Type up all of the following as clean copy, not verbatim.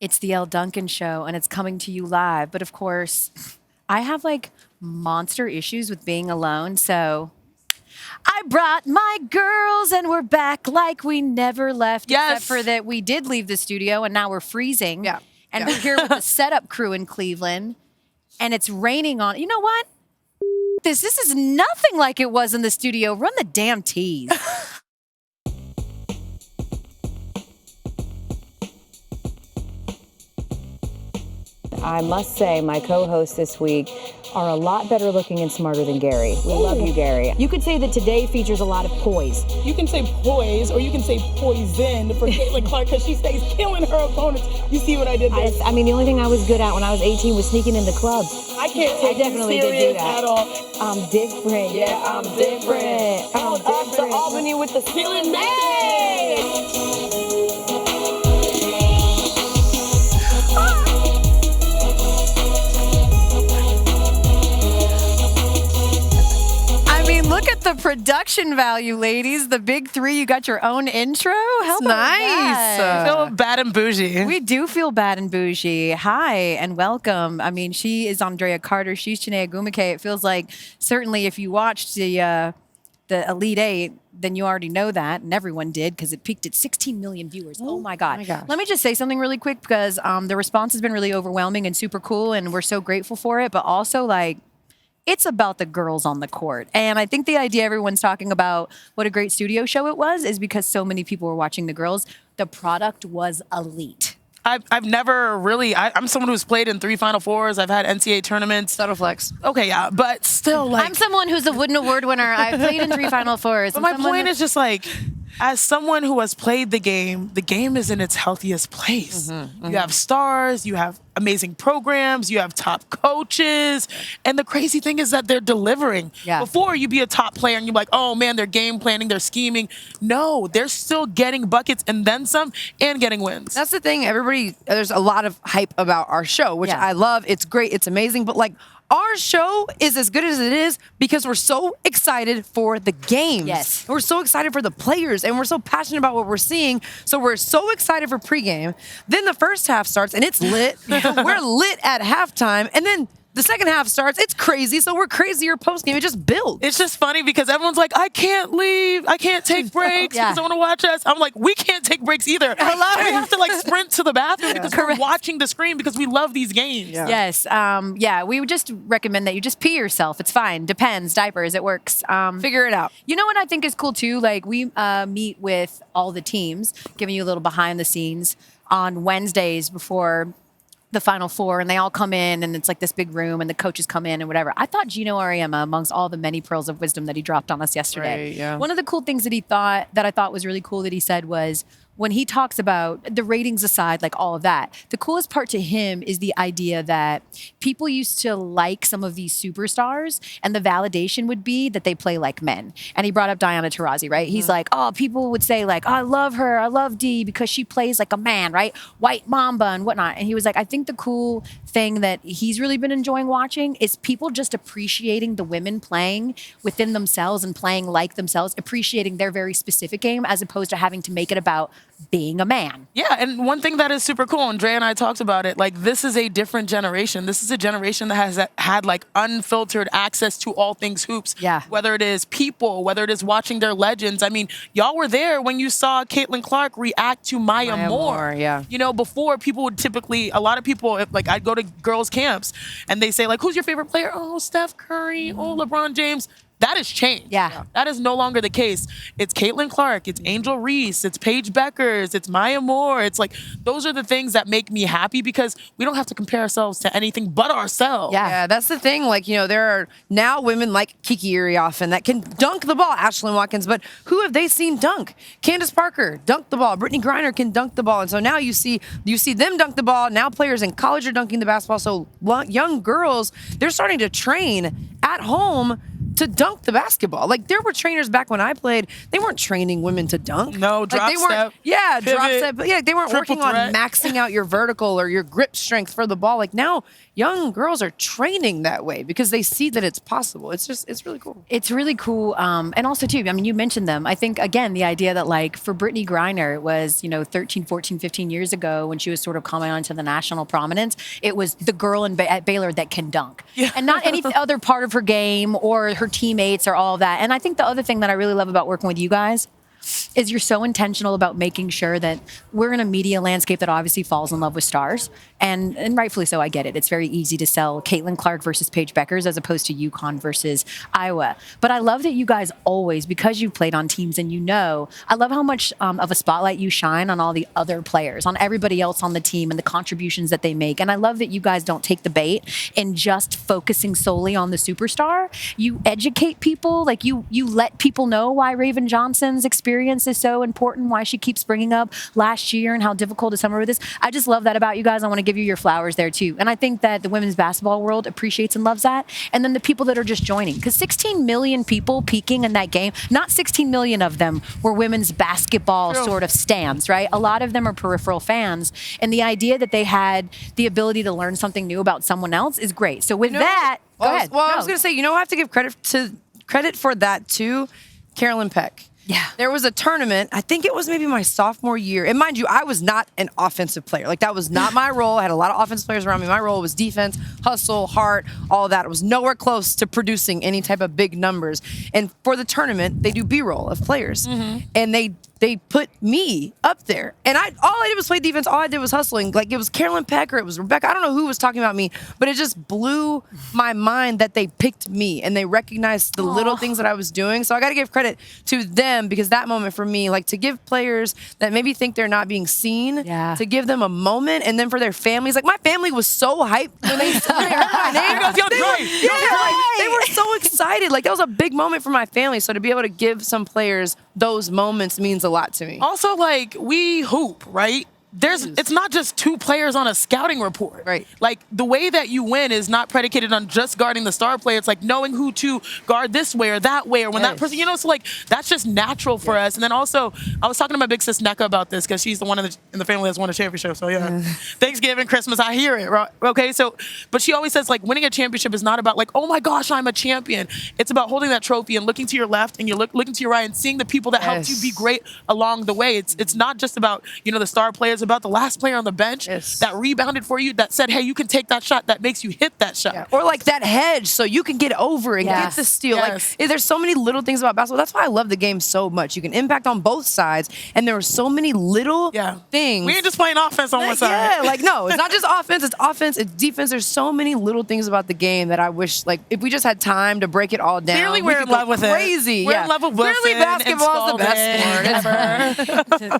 It's the Elle Duncan Show, and it's coming to you live. But of course, I have like monster issues with being alone, so I brought my girls, and we're back like we never left. Yes. Except for that we did leave the studio, and now we're freezing. Yeah. And we're here with the setup crew in Cleveland, and it's raining on. You know what? This is nothing like it was in the studio. Run the damn tease. I must say, my co-hosts this week are a lot better looking and smarter than Gary. We love you, Gary. You could say that today features a lot of poise. You can say poise, or you can say poison for Caitlin Clark, because she stays killing her opponents. You see what I did there? I mean, the only thing I was good at when I was 18 was sneaking in the clubs. I can't take I definitely you did do serious that. at all. I'm different. Yeah, I'm different. I'm Up to different. Albany with the ceiling message. Look at the production value, ladies. The big three. You got your own intro. How about Nice. that? I feel bad and bougie. We do feel bad and bougie. Hi and welcome. I mean, she is Andraya Carter. She's Chiney Ogwumike. It feels like certainly if you watched the Elite Eight, then you already know that, and everyone did because it peaked at 16 million viewers. Oh my God. gosh. Let me just say something really quick because the response has been really overwhelming and super cool, and we're so grateful for it. But also, like, it's about the girls on the court. And I think the idea everyone's talking about what a great studio show it was is because so many people were watching the girls. The product was elite. I've never really, I'm someone who's played in 3 Final Fours. I've had NCAA tournaments. Subtle flex. Okay, yeah, but still, like. I'm someone who's a Wooden Award winner. I played in 3 Final Fours. But my point is just like, as someone who has played the game is in its healthiest place. You have stars, you have amazing programs, you have top coaches, and the crazy thing is that they're delivering. Yeah. Before, you'd be a top player and you're like, oh man, they're game planning, they're scheming. No, they're still getting buckets and then some and getting wins. That's the thing. There's a lot of hype about our show, which Yeah. I love. It's great. It's amazing. But like, our show is as good as it is because we're so excited for the games. Yes. We're so excited for the players, and we're so passionate about what we're seeing. So we're so excited for pregame. Then the first half starts, and it's lit. We're lit at halftime, and then the second half starts. It's crazy. So we're crazier postgame. It just builds. It's just funny because everyone's like, I can't leave. I can't take breaks Yeah. because I want to watch us. I'm like, we can't take breaks either. Hello. We have to like sprint to the bathroom because Correct. we're watching the screen because we love these games. Yeah. Yes. Yeah, we would just recommend that you just pee yourself. It's fine. Depends. Diapers. It works. Figure it out. You know what I think is cool too? Like we meet with all the teams, giving you a little behind the scenes on Wednesdays before the Final Four, and they all come in, and it's like this big room, and the coaches come in and whatever. I thought Gino Auriemma, amongst all the many pearls of wisdom that he dropped on us yesterday, Right, yeah. one of the cool things that I thought was really cool that he said was, when he talks about the ratings aside, like all of that, the coolest part to him is the idea that people used to like some of these superstars, and the validation would be that they play like men. And he brought up Diana Taurasi, right? He's like, oh, people would say like, oh, I love her, I love Dee because she plays like a man, right? White Mamba and whatnot. And he was like, I think the cool thing that he's really been enjoying watching is people just appreciating the women playing within themselves and playing like themselves, appreciating their very specific game as opposed to having to make it about being a man. Yeah, and one thing that is super cool, and Dre and I talked about it, like this is a different generation. This is a generation that has had like unfiltered access to all things hoops. Yeah. Whether it is people, whether it is watching their legends. I mean, y'all were there when you saw Caitlin Clark react to Maya Moore. Yeah. You know, before people would typically, a lot of people, like I'd go to girls' camps and they say like, who's your favorite player? Oh, Steph Curry. Oh, LeBron James. That has changed. Yeah. That is no longer the case. It's Caitlin Clark. It's Angel Reese. It's Paige Bueckers. It's Maya Moore. It's like, those are the things that make me happy because we don't have to compare ourselves to anything but ourselves. Yeah. Yeah, that's the thing. Like, you know, there are now women like Kiki Iriafen that can dunk the ball, Ashlyn Watkins, but who have they seen dunk? Candace Parker dunked the ball. Brittany Griner can dunk the ball. And so now you see them dunk the ball. Now players in college are dunking the basketball. So young girls, they're starting to train at home to dunk the basketball. Like, there were trainers back when I played, they weren't training women to dunk. No, drop they weren't, step. Yeah, pivot, drop step. But yeah, they weren't working threat. on maxing out your vertical or your grip strength for the ball. Like, now young girls are training that way because they see that it's possible. It's really cool. It's really cool. And also, too, I mean, you mentioned them. I think, again, the idea that, like, for Brittany Griner, it was, 13, 14, 15 years ago when she was sort of coming onto the national prominence, it was the girl at Baylor that can dunk. Yeah. And not any other part of her game or her teammates or all of that. And I think the other thing that I really love about working with you guys is you're so intentional about making sure that we're in a media landscape that obviously falls in love with stars. And rightfully so, I get it. It's very easy to sell Caitlin Clark versus Paige Bueckers as opposed to UConn versus Iowa. But I love that you guys always, because you've played on teams and I love how much of a spotlight you shine on all the other players, on everybody else on the team and the contributions that they make. And I love that you guys don't take the bait in just focusing solely on the superstar. You educate people, like you let people know why Raven Johnson's experience is so important, why she keeps bringing up last year and how difficult a summer with this. I just love that about you guys. I want to give you your flowers there too. And I think that the women's basketball world appreciates and loves that. And then the people that are just joining, because 16 million people peaking in that game, not 16 million of them were women's basketball sort of stans, right? A lot of them are peripheral fans. And the idea that they had the ability to learn something new about someone else is great. So with that, go ahead. I was going to say, I have to give credit for that to Carolyn Peck. Yeah. There was a tournament, I think it was maybe my sophomore year. And mind you, I was not an offensive player. Like, that was not my role. I had a lot of offensive players around me. My role was defense, hustle, heart, all of that. It was nowhere close to producing any type of big numbers. And for the tournament, they do B-roll of players. Mm-hmm. And they put me up there. And all I did was play defense. All I did was hustling. Like, it was Carolyn Peck or it was Rebecca. I don't know who was talking about me, but it just blew my mind that they picked me and they recognized the little things that I was doing. So I got to give credit to them, because that moment for me, like, to give players that maybe think they're not being seen, to give them a moment, and then for their families. Like, my family was so hyped when they heard my name. They were so excited. Like, that was a big moment for my family. So to be able to give some players those moments means a lot to me. Also, like, we hoop, right? It's not just two players on a scouting report. Right. Like, the way that you win is not predicated on just guarding the star player. It's like knowing who to guard this way or that way, or when that person, so like, that's just natural for us. And then also, I was talking to my big sis Neka about this, because she's the one in the family that's won a championship. So Thanksgiving, Christmas, I hear it. Right? Okay, so, but she always says, like, winning a championship is not about, like, oh my gosh, I'm a champion. It's about holding that trophy and looking to your left and you're looking to your right and seeing the people that helped you be great along the way. It's not just about, the star players, about the last player on the bench that rebounded for you, that said, hey, you can take that shot, that makes you hit that shot. Yeah. Or like that hedge so you can get over and get the steal. Yes. Like, there's so many little things about basketball. That's why I love the game so much. You can impact on both sides, and there were so many little things. We ain't just playing offense on one side. Yeah, like, no, it's not just offense, it's defense. There's so many little things about the game that I wish, like, if we just had time to break it all down. Clearly we're in love with it. Crazy. We're in love with Wilson. Clearly basketball is the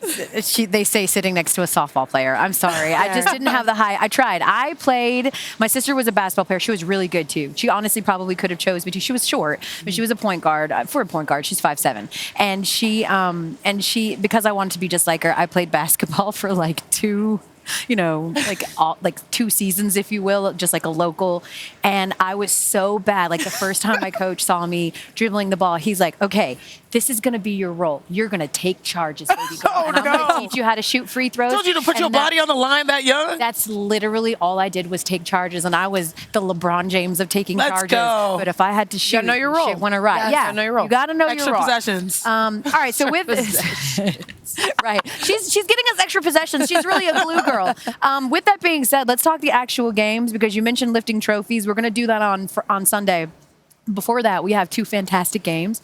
best sport. They say sitting next to a softball player. I'm sorry. I just didn't have the high. I tried. I played. My sister was a basketball player. She was really good too. She honestly probably could have chose me too. She was short, but she was a point guard. For a point guard, she's 5'7". And she because I wanted to be just like her, I played basketball for like two like 2 seasons, if you will, just like a local. And I was so bad. Like, the first time my coach saw me dribbling the ball, he's like, okay, this is going to be your role. You're going to take charges, baby girl. And I'm going to teach you how to shoot free throws. Told you to put your body on the line that young? That's literally all I did was take charges. And I was the LeBron James of taking charges. Go. But if I had to shoot, you gotta know your role. Shit went awry. Yeah, know your role. You got to know extra your role. Possessions. All right, so with this, right, she's getting us extra possessions. She's really a glue girl. With that being said, let's talk the actual games, because you mentioned lifting trophies. We're going to do that on Sunday. Before that, we have 2 fantastic games.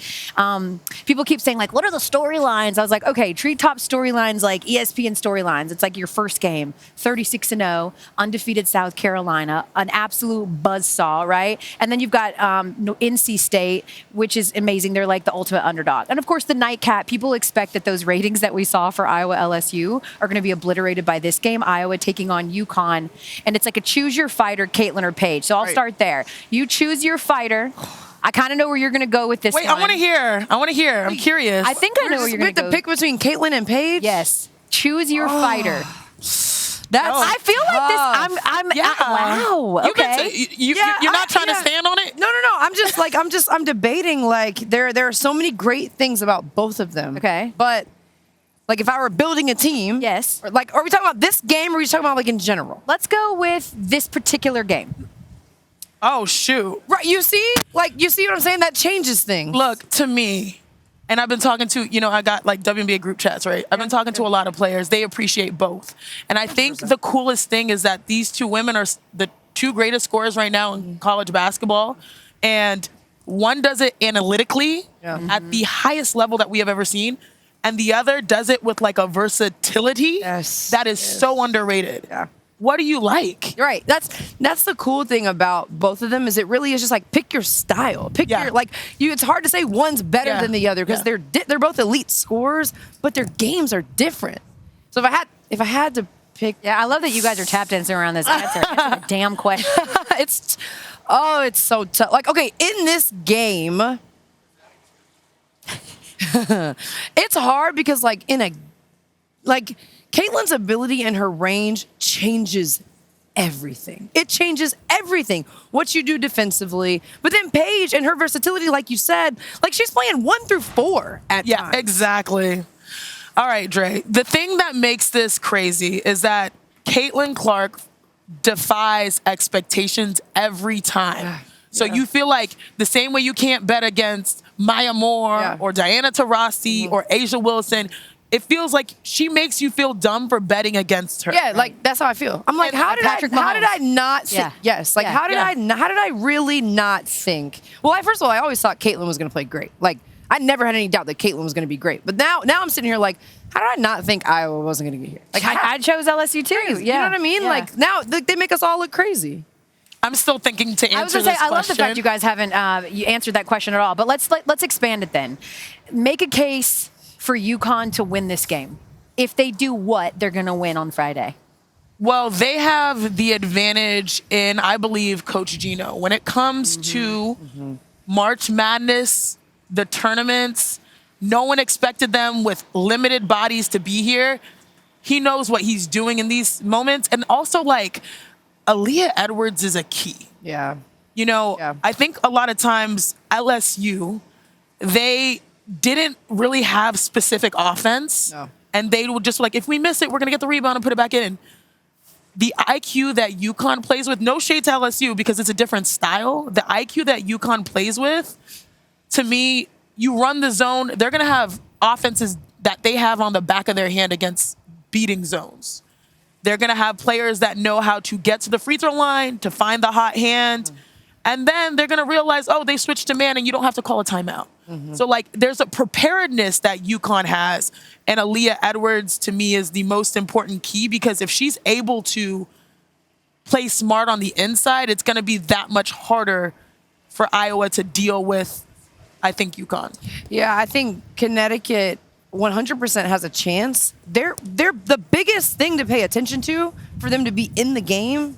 People keep saying, like, what are the storylines? I was like, okay, treat top storylines like ESPN storylines. It's like your first game, 36-0, undefeated South Carolina, an absolute buzzsaw, right? And then you've got NC State, which is amazing. They're like the ultimate underdog. And of course, the nightcap, people expect that those ratings that we saw for Iowa LSU are going to be obliterated by this game, Iowa taking on UConn. And it's like a choose your fighter, Caitlin or Paige. So I'll start there. You choose your fighter. I kind of know where you're going to go with this one. I want to hear. I'm curious. I think I know where you're going to go. We have to pick between Caitlin and Paige? Yes. Choose your fighter. I feel like this. Wow. You've been Okay. you're not trying to stand on it? No. I'm debating, like, there are so many great things about both of them. Okay. But, like, if I were building a team. Yes. Or, like, are we talking about this game or are we talking about, like, in general? Let's go with this particular game. Oh, shoot. Right. You see? Like, you see what I'm saying? That changes things. Look, to me, and I've been talking to, I got like WNBA group chats, right? I've been talking to a lot of players. They appreciate both. And I think the coolest thing is that these two women are the two greatest scorers right now in college basketball. And one does it analytically at the highest level that we have ever seen. And the other does it with like a versatility that is so underrated. Yeah. What do you like? Right. That's the cool thing about both of them is it really is just like pick your style. Pick your it's hard to say one's better than the other because they're both elite scorers, but their games are different. So if I had to pick, I love that you guys are tap dancing around this answer. Answer the damn question. it's so tough. Like, okay, in this game, it's hard because Caitlin's ability and her range changes everything. It changes everything. What you do defensively. But then Paige and her versatility, like you said, like she's playing 1 through 4 at times. Yeah, exactly. All right, Dre. The thing that makes this crazy is that Caitlin Clark defies expectations every time. So you feel like the same way you can't bet against Maya Moore or Diana Taurasi or Asia Wilson, it feels like she makes you feel dumb for betting against her. Yeah, like that's how I feel. I'm like, how did I not think? Yes, like how did I really not think? Well, first of all, I always thought Caitlin was going to play great. Like I never had any doubt that Caitlin was going to be great. But now I'm sitting here like, how did I not think Iowa wasn't going to get here? Like I chose LSU too. You know what I mean? Like now they make us all look crazy. I'm still thinking to answer I was going to say, I love question. the fact you guys haven't you answered that question at all. But let's expand it then. Make a case for UConn to win this game. If they do what, they're going to win on Friday. Well, they have the advantage in, I believe, Coach Gino. When it comes to March Madness, the tournaments, no one expected them with limited bodies to be here. He knows what he's doing in these moments. And also, like, Aaliyah Edwards is a key. Yeah. I think a lot of times LSU, they didn't really have specific offense. No. And they would just like, if we miss it, we're going to get the rebound and put it back in. The IQ that UConn plays with, no shade to LSU because it's a different style. The IQ that UConn plays with, to me, you run the zone, they're going to have offenses that they have on the back of their hand against beating zones. They're going to have players that know how to get to the free throw line, to find the hot hand. And then they're going to realize, they switched to man and you don't have to call a timeout. So, like, there's a preparedness that UConn has. And Aaliyah Edwards, to me, is the most important key because if she's able to play smart on the inside, it's going to be that much harder for Iowa to deal with, I think, UConn. Yeah, I think Connecticut 100% has a chance. They're the biggest thing to pay attention to for them to be in the game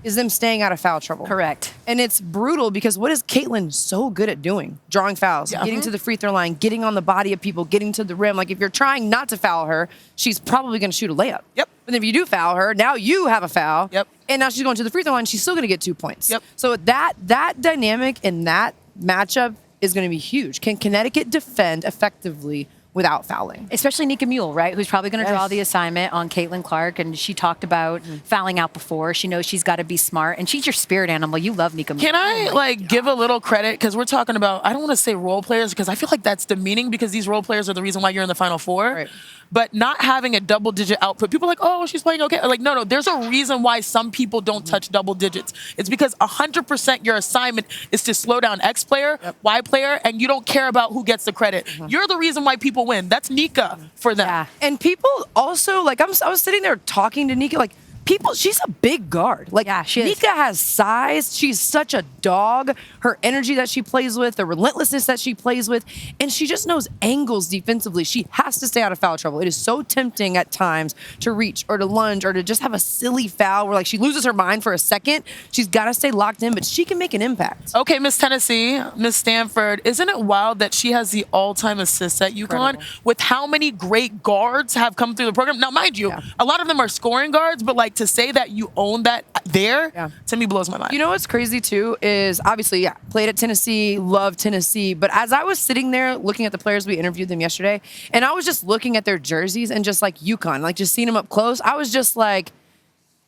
is them staying out of foul trouble. Correct. And it's brutal because what is Caitlin so good at doing? Drawing fouls, getting to the free throw line, getting on the body of people, getting to the rim. Like if you're trying not to foul her, she's probably going to shoot a layup. Yep. But if you do foul her, now you have a foul. Yep. And now she's going to the free throw line, she's still going to get 2 points. Yep. So that dynamic and that matchup is going to be huge. Can Connecticut defend effectively without fouling? Especially Nika Mule, right? Who's probably going to draw the assignment on Caitlin Clark. And she talked about fouling out before. She knows she's got to be smart. And she's your spirit animal. You love Nika Mule. Can I give a little credit? Because we're talking about, I don't want to say role players because I feel like that's demeaning because these role players are the reason why you're in the Final Four. Right. But not having a double-digit output, people are like, oh, she's playing okay. Like, no, there's a reason why some people don't touch double digits. It's because 100% your assignment is to slow down X player, Y player, and you don't care about who gets the credit. You're the reason why people win. That's Nika for them. Yeah. And people also, like, I was sitting there talking to Nika, like, she's a big guard. Like, she is. Nika has size. She's such a dog. Her energy that she plays with, the relentlessness that she plays with, and she just knows angles defensively. She has to stay out of foul trouble. It is so tempting at times to reach or to lunge or to just have a silly foul where, like, she loses her mind for a second. She's got to stay locked in, but she can make an impact. Okay, Miss Tennessee, Miss Stanford, isn't it wild that she has the all-time assists at UConn with how many great guards have come through the program? Now, mind you, a lot of them are scoring guards, but, like, to say that you own that there, to me, blows my mind. You know what's crazy, too, is obviously, played at Tennessee, loved Tennessee. But as I was sitting there looking at the players, we interviewed them yesterday, and I was just looking at their jerseys and just like UConn, like just seeing them up close, I was just like,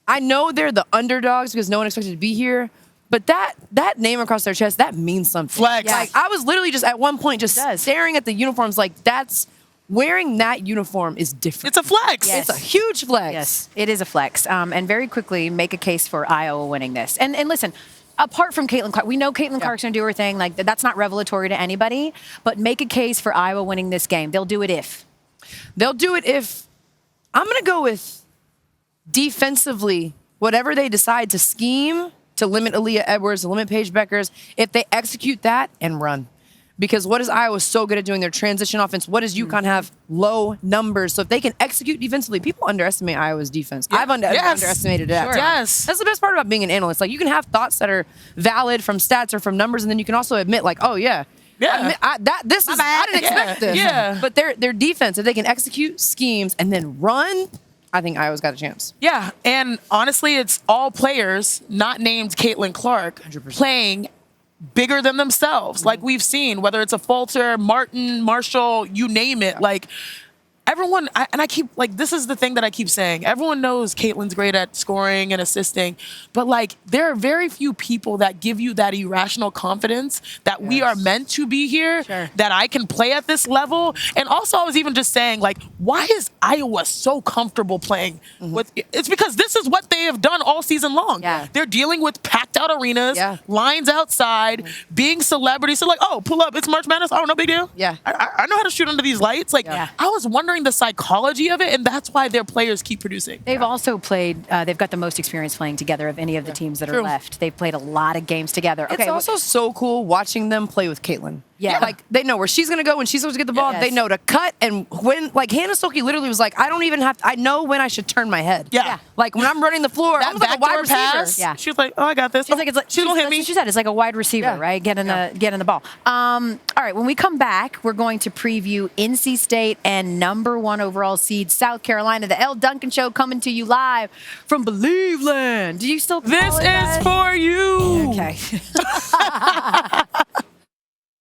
I know they're the underdogs because no one expected to be here. But that name across their chest, that means something. Flex. Yeah. Like, I was literally just at one point just staring at the uniforms like wearing that uniform is different. It's a flex. Yes. It's a huge flex. Yes, it is a flex. And very quickly, make a case for Iowa winning this. And listen, apart from Caitlin Clark, we know Caitlin Clark's going to do her thing. Like, that's not revelatory to anybody. But make a case for Iowa winning this game. They'll do it if. They'll do it if. I'm going to go with defensively, whatever they decide to scheme to limit Aaliyah Edwards, to limit Paige Bueckers, if they execute that and run. Because what is Iowa so good at doing? Their transition offense. What does UConn have? Low numbers. So if they can execute defensively, people underestimate Iowa's defense. I've underestimated that. Sure. Yes. That's the best part about being an analyst. Like, you can have thoughts that are valid from stats or from numbers, and then you can also admit, like, oh, I didn't expect this. Yeah. But their defense, if they can execute schemes and then run, I think Iowa's got a chance. Yeah, and honestly, it's all players not named Caitlin Clark 100%. playing bigger than themselves. Like we've seen, whether it's a Falter, Martin, Marshall, you name it. Like everyone, this is the thing that I keep saying. Everyone knows Caitlin's great at scoring and assisting, but like there are very few people that give you that irrational confidence that we are meant to be here, that I can play at this level. And also I was even just saying, like, why is Iowa so comfortable playing with, it's because this is what they have done all season long. Yeah. They're dealing with packed out arenas, lines outside, being celebrities. So like, oh, pull up, it's March Madness. Oh, no big deal. Yeah. I know how to shoot under these lights. Like, I was wondering the psychology of it, and that's why their players keep producing. They've also played, they've got the most experience playing together of any of the teams that are left. They've played a lot of games together. It's also so cool watching them play with Caitlin. Yeah. Like, they know where she's going to go when she's supposed to get the ball. They know to cut. And when, like, Hannah Stokey literally was like, I don't even have to, I know when I should turn my head. Yeah. Like, when I'm running the floor, I'm like a wide receiver. Pass, she was like, oh, I got this. She's like, she's going to hit me. She said it's like a wide receiver, right? Getting the ball. All right, when we come back, we're going to preview NC State and #1 overall seed South Carolina. The Elle Duncan Show coming to you live from Believeland. Do you still call This it that? is for you. Okay.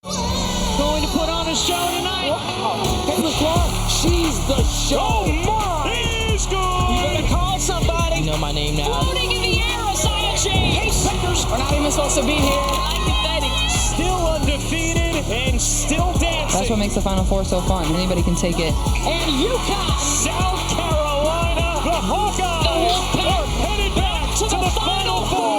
Going to put on a show tonight. Caitlin Clark, she's the show. Oh my! It's good. You better call somebody. You know my name now. Floating in the air, Isaiah James. Paige Bueckers are not even supposed to be here. I'm pathetic. Still undefeated and still dancing. That's what makes the Final Four so fun. Anybody can take it. And UConn, South Carolina, the Hawkeyes are headed back to the Final Four.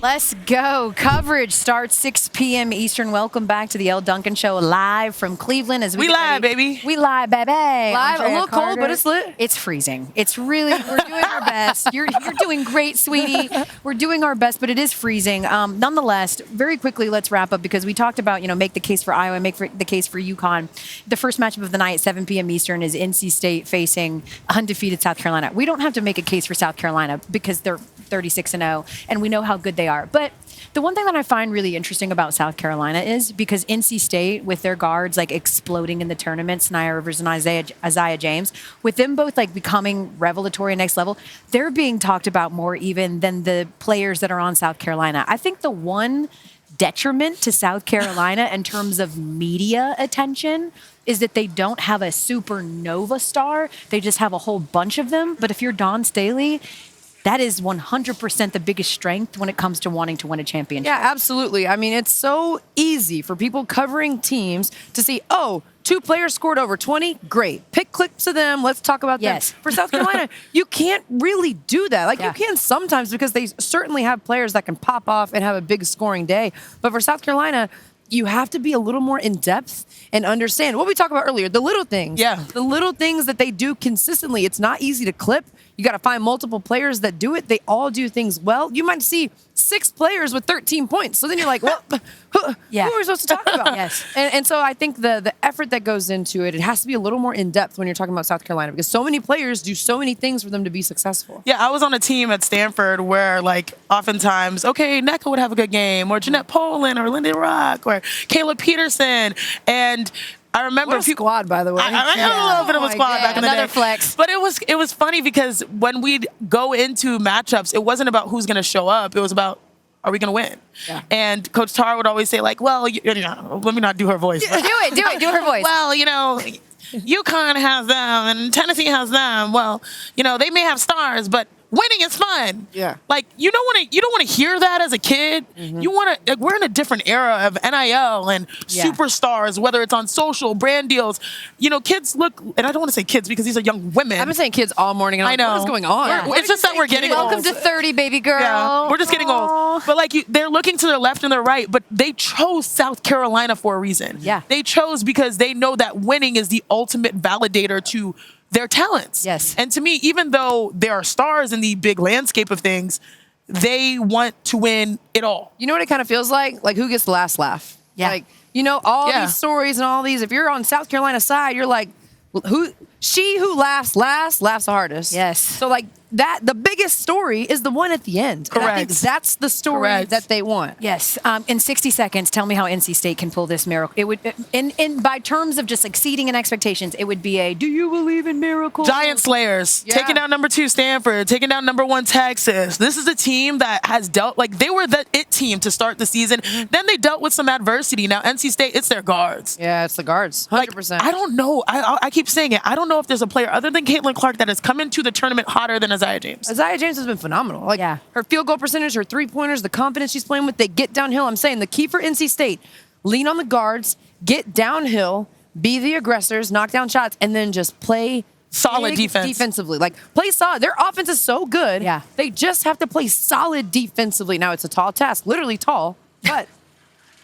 Let's go. Coverage starts 6 p.m. Eastern. Welcome back to the Elle Duncan Show live from Cleveland. As We get live, ready. baby. We live, baby. Live, a Andraya little cold, but it's lit. It's freezing. It's really, we're doing our best. You're doing great, sweetie. We're doing our best, but it is freezing. Nonetheless, very quickly, let's wrap up because we talked about, make the case for Iowa, make the case for UConn. The first matchup of the night, 7 p.m. Eastern, is NC State facing undefeated South Carolina. We don't have to make a case for South Carolina because they're 36-0, and we know how good they are. But the one thing that I find really interesting about South Carolina is because NC State, with their guards like exploding in the tournament, Snia Rivers and Isaiah James, with them both like becoming revelatory next level, they're being talked about more even than the players that are on South Carolina. I think the one detriment to South Carolina in terms of media attention is that they don't have a supernova star. They just have a whole bunch of them. But if you're Dawn Staley, that is 100% the biggest strength when it comes to wanting to win a championship. Yeah, absolutely. I mean, it's so easy for people covering teams to see, oh, 2 players scored over 20. Great. Pick clips of them. Let's talk about them. For South Carolina, you can't really do that. Like, you can sometimes because they certainly have players that can pop off and have a big scoring day. But for South Carolina, you have to be a little more in depth and understand what we talked about earlier, the little things. Yeah. The little things that they do consistently. It's not easy to clip. You got to find multiple players that do it. They all do things well. You might see 6 players with 13 points. So then you're like, well, who are we supposed to talk about? And so I think the effort that goes into it, it has to be a little more in-depth when you're talking about South Carolina because so many players do so many things for them to be successful. Yeah, I was on a team at Stanford where, like, oftentimes, okay, Nneka would have a good game, or Jeanette Poland, or Lindy Rock, or Kayla Peterson, and I remember What a squad, by the way. I had a little bit of a squad back in the day. Another flex. But it was funny because when we'd go into matchups, it wasn't about who's going to show up. It was about, are we going to win? Yeah. And Coach Tar would always say, like, well, let me not do her voice. Do it. Do her voice. Well, UConn has them and Tennessee has them. Well, they may have stars, but winning is fun. Yeah. Like you don't want to hear that as a kid. You want to. We're in a different era of NIL and superstars, whether it's on social brand deals. Kids look, and I don't want to say kids because these are young women. I've been saying kids all morning. And I know. What is going on? It's just that we're getting old. Welcome to 30, baby girl. Yeah, we're just getting old. But they're looking to their left and their right, but they chose South Carolina for a reason. Yeah. They chose because they know that winning is the ultimate validator to their talents. Yes. And to me, even though there are stars in the big landscape of things, they want to win it all. You know what it kind of feels like? Like who gets the last laugh? Yeah. Like, all these stories and all these, if you're on South Carolina side, you're like, who laughs the hardest. Yes. So the biggest story is the one at the end. Correct. And I think that's the story that they want. Yes. In 60 seconds, tell me how NC State can pull this miracle. It would, by terms of just exceeding in expectations, it would be a, do you believe in miracles? Giant Slayers, Yeah. taking down number 2 Stanford, taking down number 1 Texas. This is a team that has dealt, they were the it team to start the season. Then they dealt with some adversity. Now NC State, it's their guards. Yeah, it's the guards. 100%. I don't know. I keep saying it. I don't know if there's a player other than Caitlin Clark that has come into the tournament hotter than Isaiah James. Isaiah James has been phenomenal. Yeah. Her field goal percentage, her 3-pointers, the confidence she's playing with, they get downhill. I'm saying the key for NC State, lean on the guards, get downhill, be the aggressors, knock down shots, and then just play Solid defense. defensively. Play solid. Their offense is so good. Yeah. They just have to play solid defensively. Now, it's a tall task, literally tall, but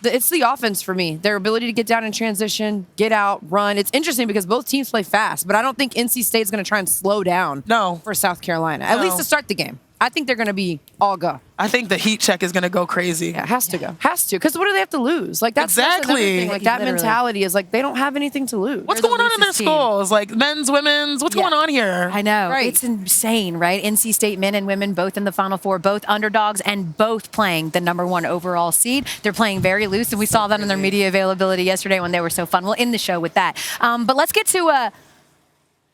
it's the offense for me. Their ability to get down in transition, get out, run. It's interesting because both teams play fast, but I don't think NC State's going to try and slow down for South Carolina, at least to start the game. I think they're going to be all go. I think the heat check is going to go crazy. Yeah, has to go. Has to. Because what do they have to lose? That's Exactly. another thing. That Literally. mentality is they don't have anything to lose. What's going on in their loosest team. schools? Men's, women's, what's going on here? I know. Right. It's insane, right? NC State men and women both in the Final Four, both underdogs and both playing the number 1 overall seed. They're playing very loose, and we saw that in their media availability yesterday when they were so fun. We'll end the show with that. But let's get to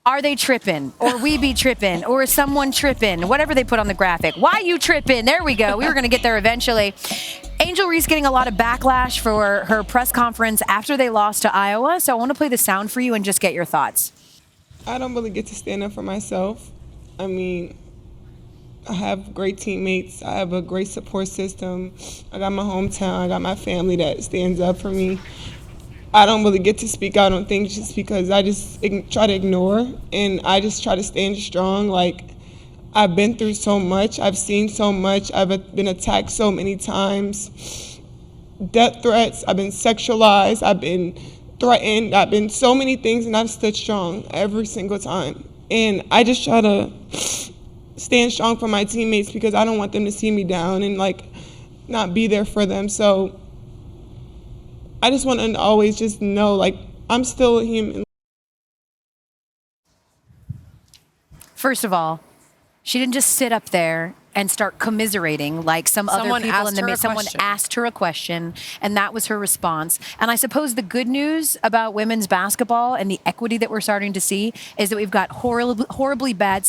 are they tripping? Or we be tripping? Or is someone tripping? Whatever they put on the graphic. Why you tripping? There we go. We were going to get there eventually. Angel Reese getting a lot of backlash for her press conference after they lost to Iowa. So I want to play the sound for you and just get your thoughts. I don't really get to stand up for myself. I mean, I have great teammates. I have a great support system. I got my hometown. I got my family that stands up for me. I don't really get to speak out on things just because I just try to ignore, and I just try to stand strong. I've been through so much. I've seen so much. I've been attacked so many times. Death threats. I've been sexualized. I've been threatened. I've been so many things, and I've stood strong every single time. And I just try to stand strong for my teammates because I don't want them to see me down and not be there for them. So I just want to always just know, I'm still a human. First of all, she didn't just sit up there and start commiserating like Someone other people asked in the her a midst. Someone question. asked her a question, and that was her response. And I suppose the good news about women's basketball and the equity that we're starting to see is that we've got horribly bad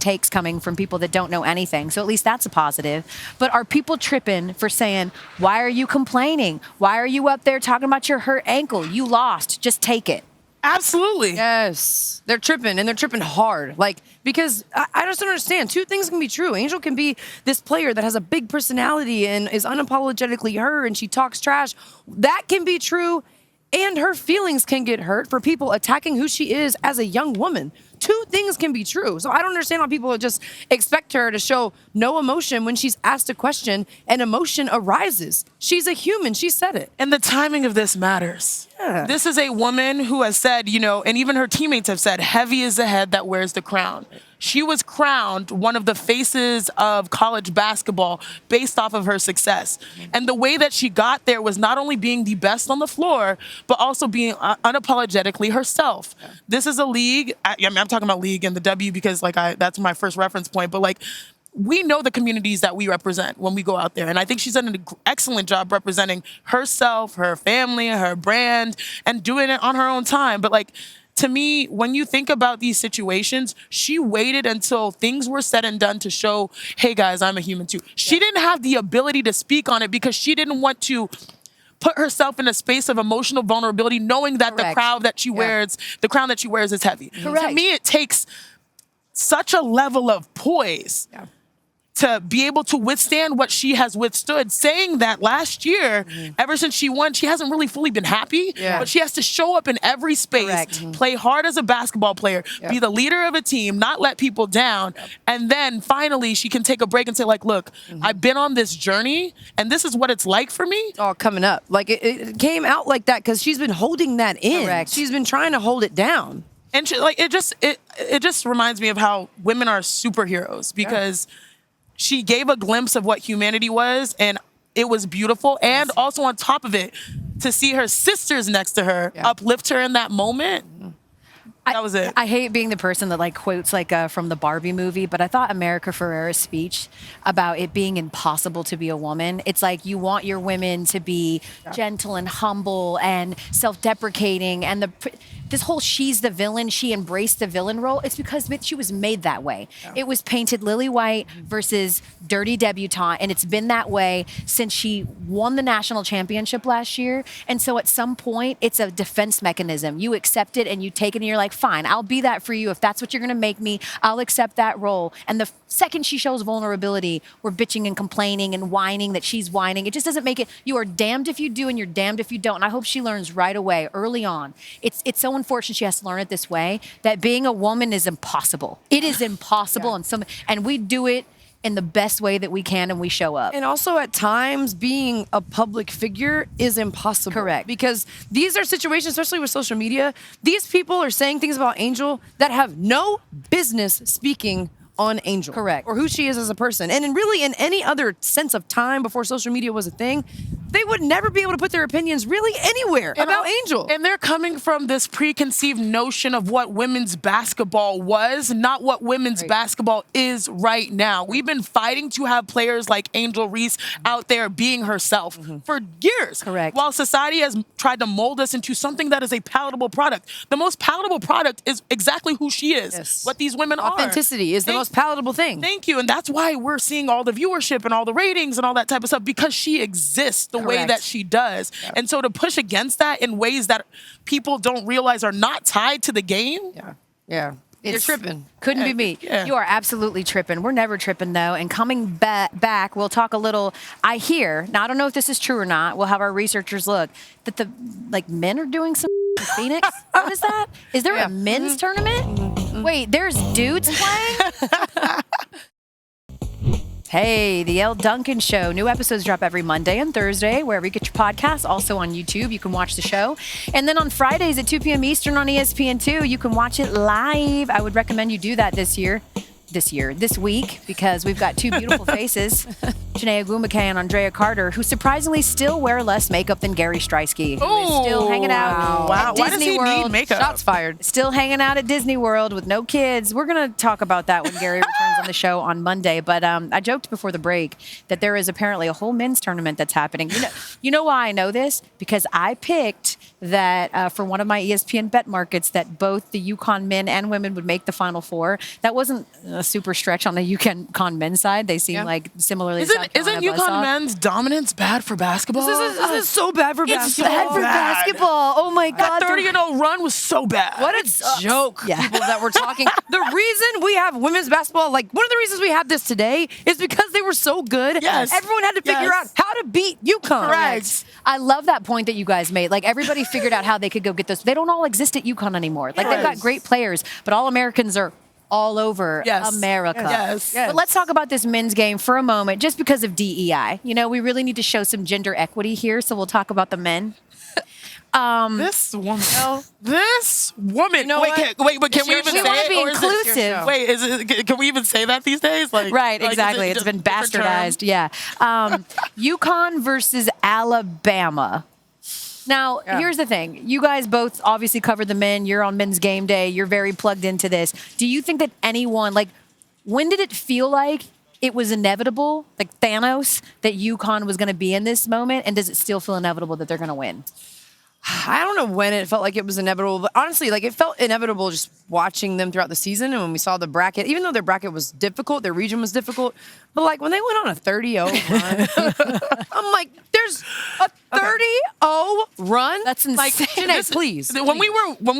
takes coming from people that don't know anything. So at least that's a positive. But are people tripping for saying, why are you complaining? Why are you up there talking about your hurt ankle? You lost. Just take it. Absolutely. Yes. They're tripping, and they're tripping hard. Because I just don't understand. Two things can be true. Angel can be this player that has a big personality and is unapologetically her, and she talks trash. That can be true, and her feelings can get hurt for people attacking who she is as a young woman. Two things can be true. So I don't understand how people just expect her to show no emotion when she's asked a question and emotion arises. She's a human. She said it. And the timing of this matters. Yeah. This is a woman who has said, and even her teammates have said, heavy is the head that wears the crown. She was crowned one of the faces of college basketball based off of her success. And the way that she got there was not only being the best on the floor, but also being unapologetically herself. This is a league, I'm talking about league and the W because that's my first reference point, but we know the communities that we represent when we go out there. And I think she's done an excellent job representing herself, her family, her brand, and doing it on her own time. But like, to me, when you think about these situations, she waited until things were said and done to show, hey guys, I'm a human too. She didn't have the ability to speak on it because she didn't want to put herself in a space of emotional vulnerability, knowing that the crown that she wears, is heavy. Correct. To me, it takes such a level of poise to be able to withstand what she has withstood, saying that last year, ever since she won, she hasn't really fully been happy, but she has to show up in every space, play hard as a basketball player, be the leader of a team, not let people down, and then finally she can take a break and say, like, look, I've been on this journey, and this is what it's like for me. Oh, coming up. Like, it came out like that because she's been holding that in. Correct. She's been trying to hold it down. And she, like, it just reminds me of how women are superheroes, because she gave a glimpse of what humanity was, and it was beautiful. And also on top of it, to see her sisters next to her uplift her in that moment. That was it. I hate being the person that like quotes like from the Barbie movie, but I thought America Ferrera's speech about it being impossible to be a woman. It's like you want your women to be gentle and humble and self-deprecating, and this whole she's the villain, she embraced the villain role. It's because she was made that way. It was painted lily white versus dirty debutante, and it's been that way since she won the national championship last year. And so at some point, it's a defense mechanism. You accept it and you take it and you're like, fine, I'll be that for you. If that's what you're going to make me, I'll accept that role. And the second she shows vulnerability, we're bitching and complaining and whining that she's whining. It just doesn't make it. You are damned if you do and you're damned if you don't. And I hope she learns right away, early on. It's so unfortunate she has to learn it this way, that being a woman is impossible. It is impossible. And we do it in the best way that we can, and we show up. And also at times being a public figure is impossible. Correct. Because these are situations, especially with social media, these people are saying things about Angel that have no business speaking on Angel. Correct. Or who she is as a person. And really in any other sense of time before social media was a thing, they would never be able to put their opinions really anywhere about Angel. And they're coming from this preconceived notion of what women's basketball was, not what women's basketball is right now. We've been fighting to have players like Angel Reese out there being herself for years. Correct. While society has tried to mold us into something that is a palatable product. The most palatable product is exactly who she is, Yes. what these women are. Authenticity is the most palatable thing. Thank you. And that's why we're seeing all the viewership and all the ratings and all that type of stuff, because she exists the way that she does. Yep. And so to push against that in ways that people don't realize are not tied to the game. Yeah. You're tripping. Couldn't be me. Yeah. You are absolutely tripping. We're never tripping, though. And coming back, we'll talk a little. I hear, now I don't know if this is true or not, we'll have our researchers look, that the men are doing some in Phoenix. What is that? Is there a men's tournament? Wait, there's dudes playing? Hey, the Elle Duncan Show. New episodes drop every Monday and Thursday, wherever you get your podcasts. Also on YouTube, you can watch the show. And then on Fridays at 2 p.m. Eastern on ESPN2, you can watch it live. I would recommend you do that this week, because we've got two beautiful faces, Ogwumike and Andraya Carter, who surprisingly still wear less makeup than Gary Streisky, who is still hanging out at Why does Disney he World. need makeup? Shots fired. Still hanging out at Disney World with no kids. We're going to talk about that when Gary returns on the show on Monday. But I joked before the break that there is apparently a whole men's tournament that's happening. You know why I know this? Because I picked that for one of my ESPN bet markets that both the UConn men and women would make the Final Four. That wasn't a super stretch on the UConn men's side. They seem like similarly. Isn't UConn men's dominance bad for basketball? This is so bad for basketball. It's bad for basketball. Oh my God. That 30-0 run was so bad. What a joke, people that were talking. The reason we have women's basketball, like one of the reasons we have this today is because they were so good. Yes. Everyone had to figure out how to beat UConn. Correct. I love that point that you guys made. Like, everybody figured out how they could go get those. They don't all exist at UConn anymore. Like, they've got great players, but all Americans are all over America. Yes. But let's talk about this men's game for a moment, just because of DEI. You know, we really need to show some gender equity here, so we'll talk about the men. This woman. You know but can we even say we want to it? be Or is it- inclusive. Wait, can we even say that these days? Right, is exactly. it It's been just a different bastardized. Yeah. UConn versus Alabama. Now, here's the thing. You guys both obviously cover the men. You're on Men's Game Day. You're very plugged into this. Do you think that anyone, like, when did it feel like it was inevitable, like Thanos, that UConn was going to be in this moment? And does it still feel inevitable that they're going to win? I don't know when it felt like it was inevitable, but honestly, like it felt inevitable just watching them throughout the season. And when we saw the bracket, even though their bracket was difficult, their region was difficult, but like when they went on a 30-0 run, I'm like, there's a 30-0 run? That's insane. Like, Janae, please. When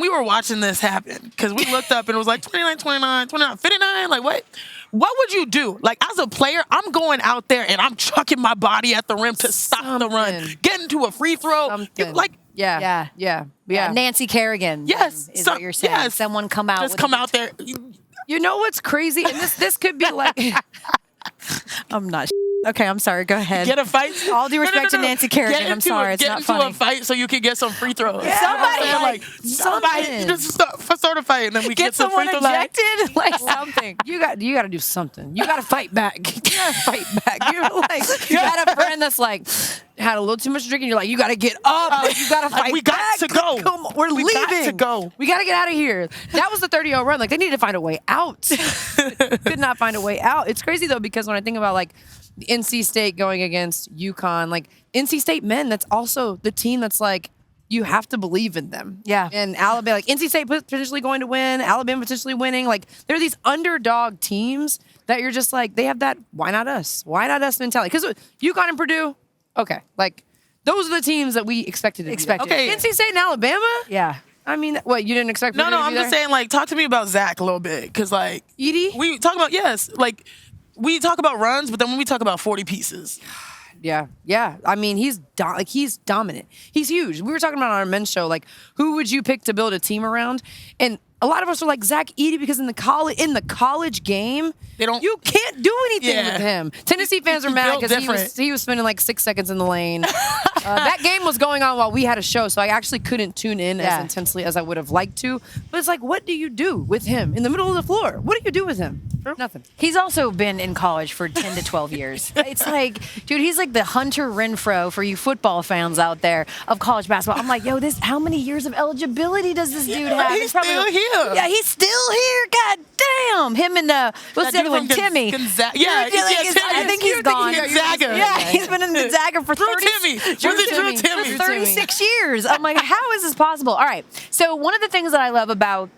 we were watching this happen, because we looked up and it was like 29, 29, 29, 59, like what? What would you do? Like, as a player, I'm going out there and I'm chucking my body at the rim to stop the run, get into a free throw. Like, yeah. Nancy Kerrigan. Yes. Is what you're saying. Yes. Someone come out. Just come out there. You know what's crazy? And this could be like... I'm not. Okay, I'm sorry. Go ahead. Get a fight. All due respect to Nancy Kerrigan. I'm sorry. It's not funny. Get into a fight so you can get some free throws. Yeah. Somebody just start a fight and then we get some free throws. Ejected? Like something. You got to do something. You got to fight back. You got to fight back. You're like, you got a friend that's like had a little too much to drink and you're like, you got to get up. You got to fight we back. got to go. Come on, we're leaving. Got to go. We got to get out of here. That was the 30-0 run. Like they needed to find a way out. Could not find a way out. It's crazy though because when I think about like NC State going against UConn, like NC State men, that's also the team that's like, you have to believe in them. Yeah. And Alabama, like NC State potentially going to win, Alabama potentially winning. Like there are these underdog teams that you're just like, they have that, why not us? Why not us mentality? Because UConn and Purdue, okay, like those are the teams that we expected to be there. Okay. NC State and Alabama? Yeah. I mean, what, you didn't expect Purdue No, to be I'm just there? saying, like, talk to me about Zach a little bit. Because, like, Edie? we talk about, like, we talk about runs, but then when we talk about 40 pieces. Yeah. I mean, he's dominant. He's huge. We were talking about on our men's show, like, who would you pick to build a team around? And a lot of us are like Zach Edey because in the college game, you can't do anything with him. Tennessee fans are mad because he was spending like 6 seconds in the lane. That game was going on while we had a show, so I actually couldn't tune in as intensely as I would have liked to. But it's like, what do you do with him in the middle of the floor? What do you do with him? Nothing. He's also been in college for 10 to 12 years. It's like, dude, he's like the Hunter Renfrow for you football fans out there of college basketball. I'm like, yo, how many years of eligibility does this dude have? He's still here. Yeah, he's still here. God damn. Him and what's the other one? Timmy. I think he's gone. Gonzaga. Yeah, he's been in Gonzaga for Drew Timmy. for 36 years. I'm like, how is this possible? All right. So one of the things that I love about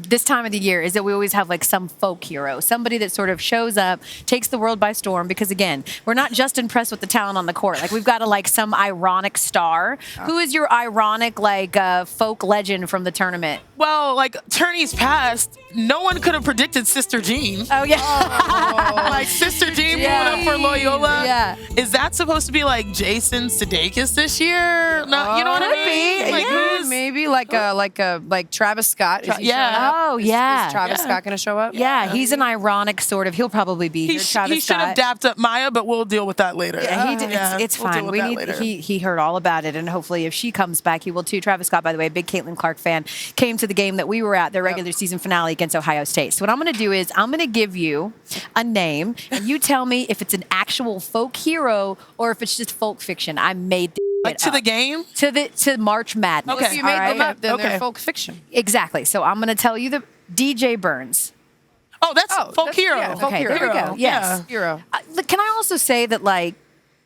this time of the year is that we always have like some folk hero, somebody that sort of shows up, takes the world by storm. Because again, we're not just impressed with the talent on the court. Like we've got to like some ironic star. Who is your ironic like folk legend from the tournament? Well, like tourneys past, no one could have predicted Sister Jean. Oh yeah, like Sister Jean moving up for Loyola. Yeah, is that supposed to be like Jason Sudeikis this year? No, you know what I mean? Like maybe like Travis Scott. Oh, yeah. Is Travis Scott going to show up? Yeah, he's an ironic sort of. He'll probably be here. Travis he should have dapped up Maya, but we'll deal with that later. Yeah, he did. It's fine. He heard all about it, and hopefully, if she comes back, he will too. Travis Scott, by the way, a big Caitlin Clark fan, came to the game that we were at, their regular season finale against Ohio State. So what I'm going to do is I'm going to give you a name, and you tell me if it's an actual folk hero or if it's just folk fiction. I made the game? To March Madness. Okay. If you made them up, then they're folk fiction. Exactly. So I'm going to tell you the DJ Burns. Oh, that's folk hero. Yeah, folk hero. There we go. Yes. Hero. Can I also say that, like,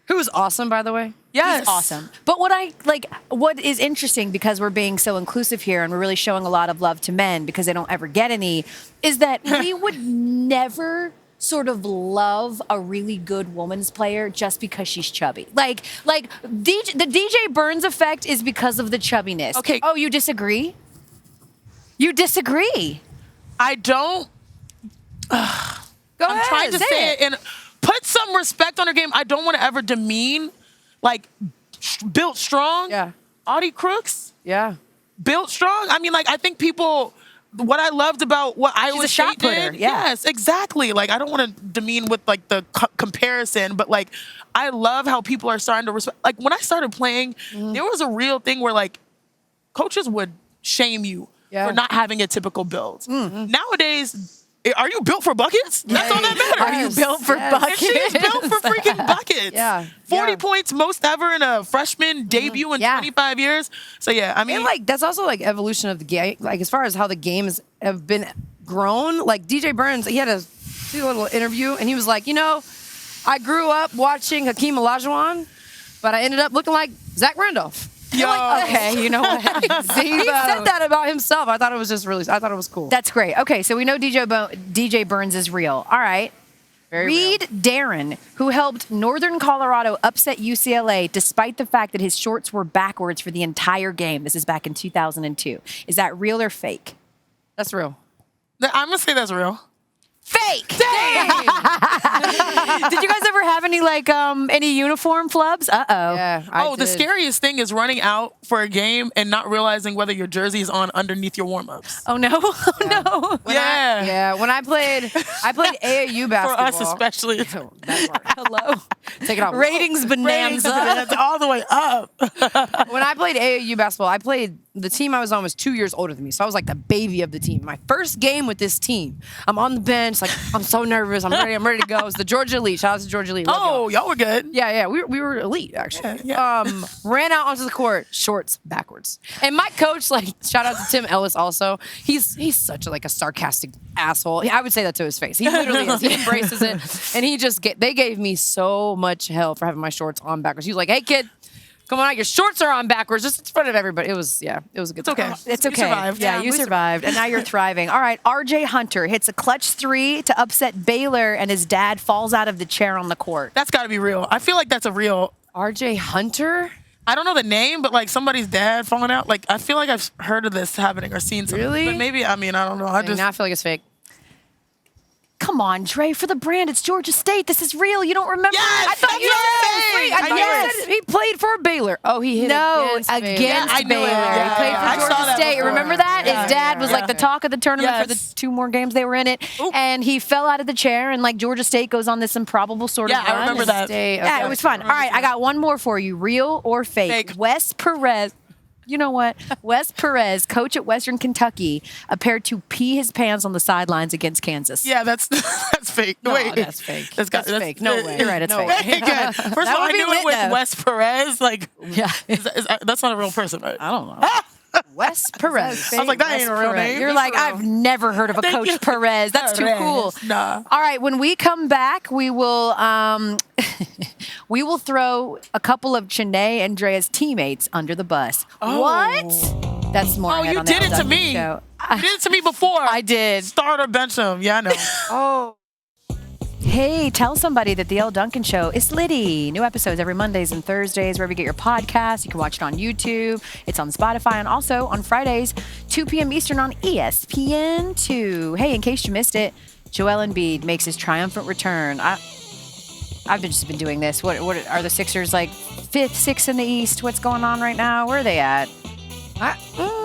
who is awesome, by the way? Yes. He's awesome. But what is interesting, because we're being so inclusive here and we're really showing a lot of love to men because they don't ever get any, is that we would never sort of love a really good women's player just because she's chubby. Like the DJ Burns effect is because of the chubbiness. Okay. Oh, you disagree? You disagree? I don't. Go ahead. I'm trying to say it and put some respect on her game. I don't want to ever demean, like, built strong. Yeah. Audie Crooks. Yeah. Built strong. I mean, like, I think people. What I loved about what Iowa State did, yes, exactly. Like, I don't want to demean with like the comparison, but like, I love how people are starting to respect. Like, when I started playing, there was a real thing where like, coaches would shame you for not having a typical build. Nowadays, are you built for buckets? That's all that matters. Are you built for buckets? She's built for freaking buckets. Yeah. 40 points, most ever in a freshman debut in 25 years. So yeah, I mean, and like that's also like evolution of the game. Like as far as how the games have been grown. Like DJ Burns, he had a did a little interview, and he was like, I grew up watching Hakeem Olajuwon, but I ended up looking like Zach Randolph. Yo. Okay, you know what? He said that about himself. I thought it was I thought it was cool. That's great. Okay, so we know DJ Burns is real. All right. Reed Darren, who helped Northern Colorado upset UCLA despite the fact that his shorts were backwards for the entire game. This is back in 2002. Is that real or fake? That's real. I'm going to say that's real. Fake! Dang! Did you guys ever have any uniform flubs? Uh-oh. Yeah, the scariest thing is running out for a game and not realizing whether your jersey is on underneath your warm-ups. Oh, no. Oh, no. When I played AAU basketball. For us especially. Hello. Take it off. Ratings bonanza. That's all the way up. When I played AAU basketball, the team I was on was 2 years older than me, so I was like the baby of the team. My first game with this team, I'm on the bench, like I'm so nervous, I'm ready to go. It was the Georgia Elite. Shout out to Georgia Elite. Y'all were good. Yeah, we were elite actually. Yeah. Ran out onto the court, shorts backwards, and my coach, shout out to Tim Ellis also. He's such a sarcastic asshole. I would say that to his face. He literally is. He embraces it, and they gave me so much hell for having my shorts on backwards. He was like, "Hey kid, come on out, your shorts are on backwards," just in front of everybody. It was a good time. It's okay. You survived. Yeah, you survived, and now you're thriving. All right, RJ Hunter hits a clutch 3 to upset Baylor, and his dad falls out of the chair on the court. That's got to be real. I feel like that's a real. RJ Hunter? I don't know the name, but somebody's dad falling out. I feel like I've heard of this happening or seen something. Really? But maybe, I don't know. I feel like it's fake. Come on, Dre, for the brand, it's Georgia State. This is real. You don't remember? Yes, I thought you fake. said I thought you said he played for Baylor. Oh, he hit against Baylor. I knew Baylor. it. Yeah, He played I for saw Georgia that State. before. Remember that? Yeah, His dad was the talk of the tournament for the Yes. 2 more games they were in it. Oop. And he fell out of the chair, and Georgia State goes on this improbable sort of run. I remember that. Yeah, it was fun. All right, I got one more for you. Real or fake? Fake. Wes Perez. You know what? Wes Perez, coach at Western Kentucky, appeared to pee his pants on the sidelines against Kansas. Yeah, that's fake. No, Wait, that's fake. That's fake. No way. You're right. It's fake. Fake. First of all, I knew it with Wes Perez. Yeah. That's not a real person, right? I don't know. Wes Perez. I was like, that ain't a real name. You're like, I've never heard of a Coach Perez. That's too cool. Nah. All right, when we come back, we will we will throw a couple of Chene and Drea's teammates under the bus. Oh. What? That's more. Oh, you did it to me. You did it to me before. I did. Start or bench him. Yeah, I know. Oh. Hey, tell somebody that the Elle Duncan Show is litty. New episodes every Mondays and Thursdays, wherever you get your podcasts. You can watch it on YouTube. It's on Spotify, and also on Fridays, 2 p.m. Eastern on ESPN 2. Hey, in case you missed it, Joel Embiid makes his triumphant return. I've just been doing this. What are the Sixers 5th, 6th in the East? What's going on right now? Where are they at?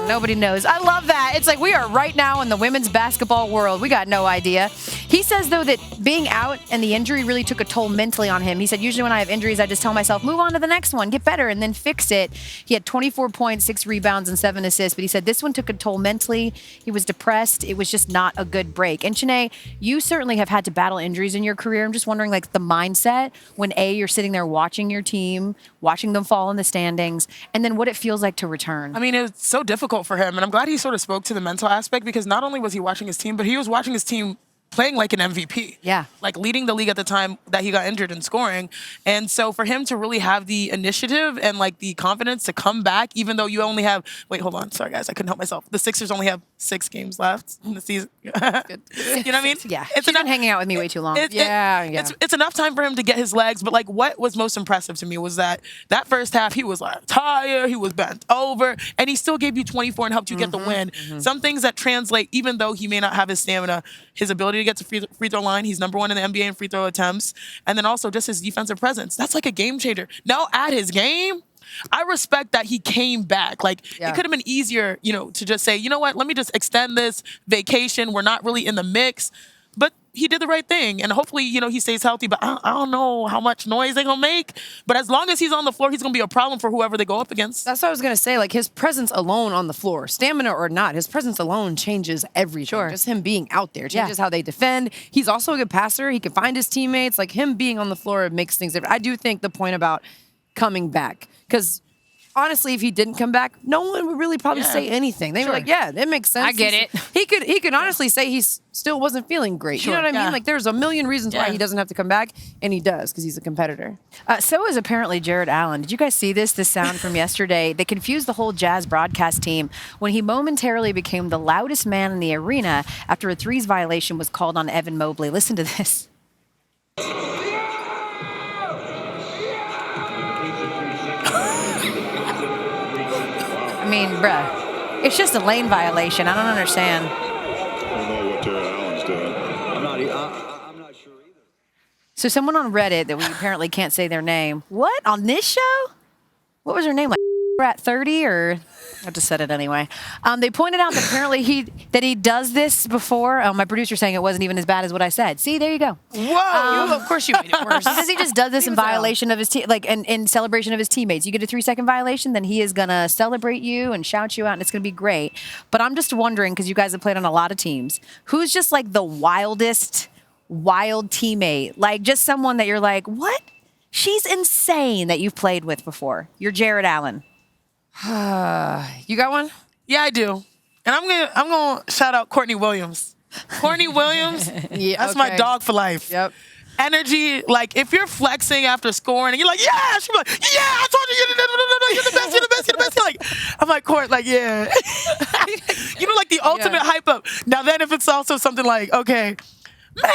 Nobody knows. I love that. It's we are right now in the women's basketball world. We got no idea. He says, though, that being out and the injury really took a toll mentally on him. He said, usually when I have injuries, I just tell myself, move on to the next one, get better, and then fix it. He had 24 points, 6 rebounds, and 7 assists. But he said this one took a toll mentally. He was depressed. It was just not a good break. And Chene, you certainly have had to battle injuries in your career. I'm just wondering, the mindset when you're sitting there watching your team, watching them fall in the standings, and then what it feels like to return. It was so difficult for him, and I'm glad he sort of spoke to the mental aspect, because not only was he watching his team, but he was watching his team playing like an MVP. Yeah. Leading the league at the time that he got injured and scoring. And so for him to really have the initiative and the confidence to come back, even though you only have, wait, hold on. Sorry, guys. I couldn't help myself. The Sixers only have 6 games left in the season. You know what I mean? Yeah. She's been hanging out with me way too long. It's enough time for him to get his legs. But what was most impressive to me was that first half, he was tired, he was bent over, and he still gave you 24 and helped you get the win. Some things that translate, even though he may not have his stamina, his ability to get to free throw line. He's number 1 in the NBA in free throw attempts. And then also just his defensive presence. That's a game changer. Now at his game, I respect that he came back. It could have been easier, to just say, you know what, let me just extend this vacation. We're not really in the mix. But he did the right thing. And hopefully, he stays healthy. But I don't know how much noise they're going to make. But as long as he's on the floor, he's going to be a problem for whoever they go up against. That's what I was going to say. His presence alone on the floor, stamina or not, his presence alone changes everything. Sure. Just him being out there changes how they defend. He's also a good passer. He can find his teammates. Him being on the floor makes things different. I do think the point about coming back, because honestly, if he didn't come back, no one would really probably say anything. They were like, yeah, that makes sense. I get it. He could honestly say he still wasn't feeling great. You know what I mean? Like, there's a million reasons why he doesn't have to come back, and he does because he's a competitor. So is apparently Jarrett Allen. Did you guys see this sound from yesterday? They confused the whole Jazz broadcast team when he momentarily became the loudest man in the arena after a threes violation was called on Evan Mobley. Listen to this. I mean, bruh, it's just a lane violation. I don't understand. I don't know what Jarrett Allen's doing. I'm not sure either. So someone on Reddit that we apparently can't say their name. What? On this show? What was her name? Like at 30 or... I just said it anyway. They pointed out that apparently he does this before. My producer's saying it wasn't even as bad as what I said. See, there you go. Whoa! Of course you made it worse. Because he just does this in violation of his in celebration of his teammates. You get a 3-second violation, then he is gonna celebrate you and shout you out, and it's gonna be great. But I'm just wondering, because you guys have played on a lot of teams, who's just like the wildest wild teammate? Like just someone that you're like, what? She's insane that you've played with before. You're Jarrett Allen. You got one? Yeah, I do. And I'm gonna shout out Courtney Williams. Courtney Williams, that's my dog for life. Yep. Energy, like if you're flexing after scoring and you're like, yeah, she's like, yeah, I told you, you're the best, you're the best, you're the best. You're like, I'm like, Court, like, yeah. You know, like the ultimate hype up. Now then if it's also something like, okay, man,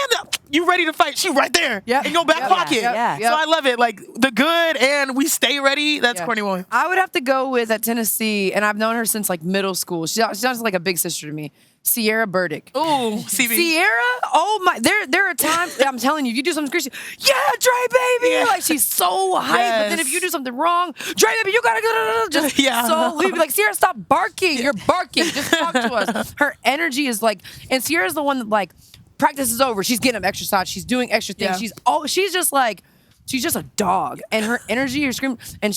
you ready to fight? She right there. Yeah. In your back pocket. Yeah. So I love it. Like the good and we stay ready. That's Courtney Williams. I would have to go with at Tennessee, and I've known her since like middle school. She sounds like a big sister to me. Sierra Burdick. Ooh, CB. Sierra, oh my, there are times, I'm telling you, if you do something crazy, yeah, Dre, baby. Yeah. Like, she's so hyped. But then if you do something wrong, Dre, baby, you gotta go, just so, we'd be like, Sierra, stop barking. You're barking. Just talk to us. Her energy is like, and Sierra's the one that like, practice is over. She's getting up extra shots. She's doing extra things. She's just like, she's just a dog. And her energy, her scream, and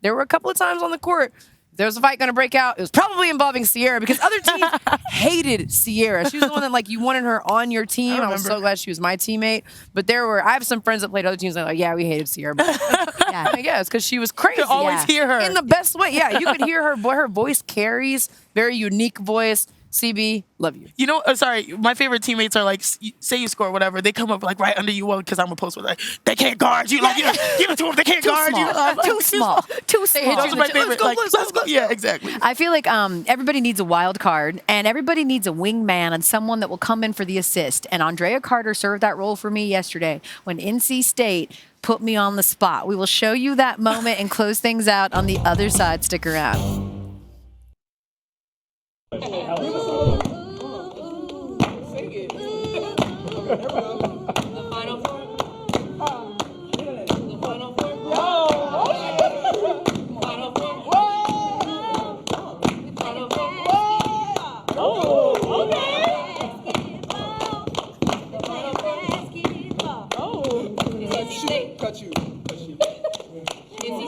there were a couple of times on the court, there was a fight going to break out. It was probably involving Sierra because other teams hated Sierra. She was the one that like you wanted her on your team. I was so glad she was my teamate. But I have some friends that played other teams that are like, yeah, we hated Sierra. But yeah, it's because she was crazy. You could always hear her. In the best way. Yeah, you could hear her. Her voice carries, very unique voice. CB, love you. You know, sorry, my favorite teammates are like, say you score whatever, they come up like right under you because I'm a post with like, they can't guard you. Like, give it to them, they can't guard you. Too small. Those are my favorite. Let's go. Yeah, exactly. I feel like everybody needs a wild card, and everybody needs a wingman and someone that will come in for the assist. And Andraya Carter served that role for me yesterday when NC State put me on the spot. We will show you that moment and close things out on the other side. Stick around. Cut you. NC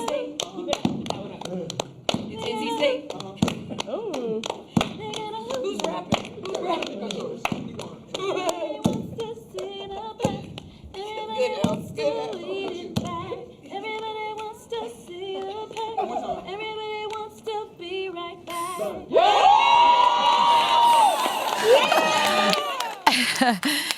State. It's NC State. Oh. Who's rapping? Good else. Everybody wants to see a pain. Everybody wants to be right back.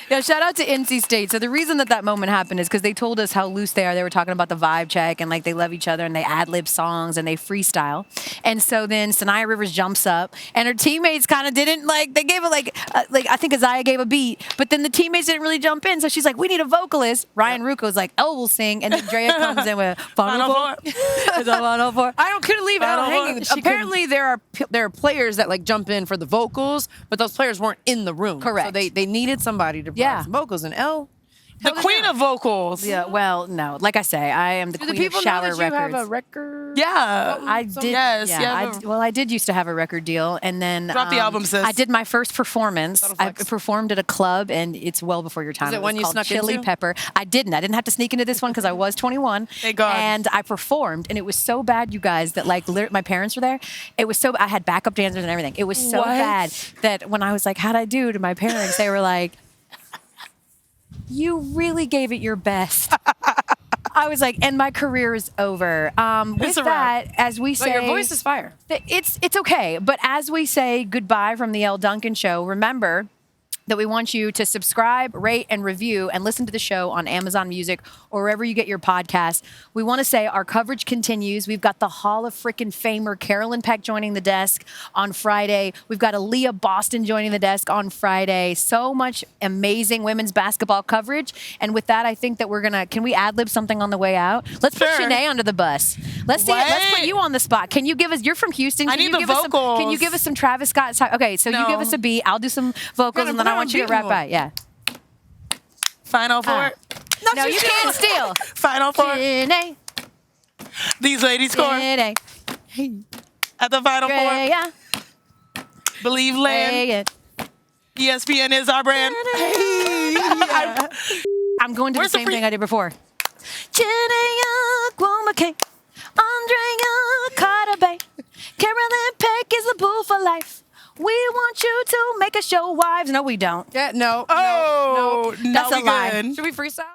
Yeah, shout out to NC State. So the reason that moment happened is because they told us how loose they are. They were talking about the vibe check and like they love each other and they ad-lib songs and they freestyle. And so then Sanaya Rivers jumps up and her teammates kind of didn't like, they gave it like I think Isaiah gave a beat, but then the teammates didn't really jump in. So she's like, we need a vocalist. Ryan Rucco's like, Elle will sing. And then Draya comes in with Final Four. Is that Final Four? Couldn't leave Elle hanging. Apparently there are players that like jump in for the vocals, but those players weren't in the room. Correct. So they needed somebody to provide some vocals, and Elle, the queen of vocals. Yeah, well, no. Like I say, I am the queen of shower records. Do the people know that you have a record? Yeah. I did. Yes. Yeah, I did used to have a record deal, and then drop the album, sis. I did my first performance. I performed at a club, and it's well before your time. Is it one you called snuck Chili into? Pepper. I didn't have to sneak into this one because I was 21. Thank God. And I performed, and it was so bad, you guys, that like my parents were there. It was so I had backup dancers and everything. It was so bad that when I was like, "How'd I do?" to my parents, they were like, "You really gave it your best." I was like, and my career is over. With that, as we say, your voice is fire. It's okay. But as we say goodbye from the Elle Duncan Show, remember that we want you to subscribe, rate, and review, and listen to the show on Amazon Music or wherever you get your podcasts. We want to say our coverage continues. We've got the Hall of Frickin' Famer Carolyn Peck joining the desk on Friday. We've got Aaliyah Boston joining the desk on Friday. So much amazing women's basketball coverage. And with that, I think that we're going to, can we ad-lib something on the way out? Let's put Shanae under the bus. Let's see it. Let's put you on the spot. Can you give us, you're from Houston. Can I you need the vocals. Can you give us some Travis Scott? Okay, so you give us a beat. I'll do some vocals, and then I want you to rap out. Yeah. Final Four. No, you can't steal. Final Four. Shanae. These ladies score. Shanae. At the Final Andrea. Four. Believe land. ESPN is our brand. I'm going to the same thing I did before. Ogwumike, Andraya, Carter Bay. Carolyn Peck is the boo for life. We want you to make us your wives. No, we don't. Yeah, no. Oh, no. That's a lie. good. Should we freestyle?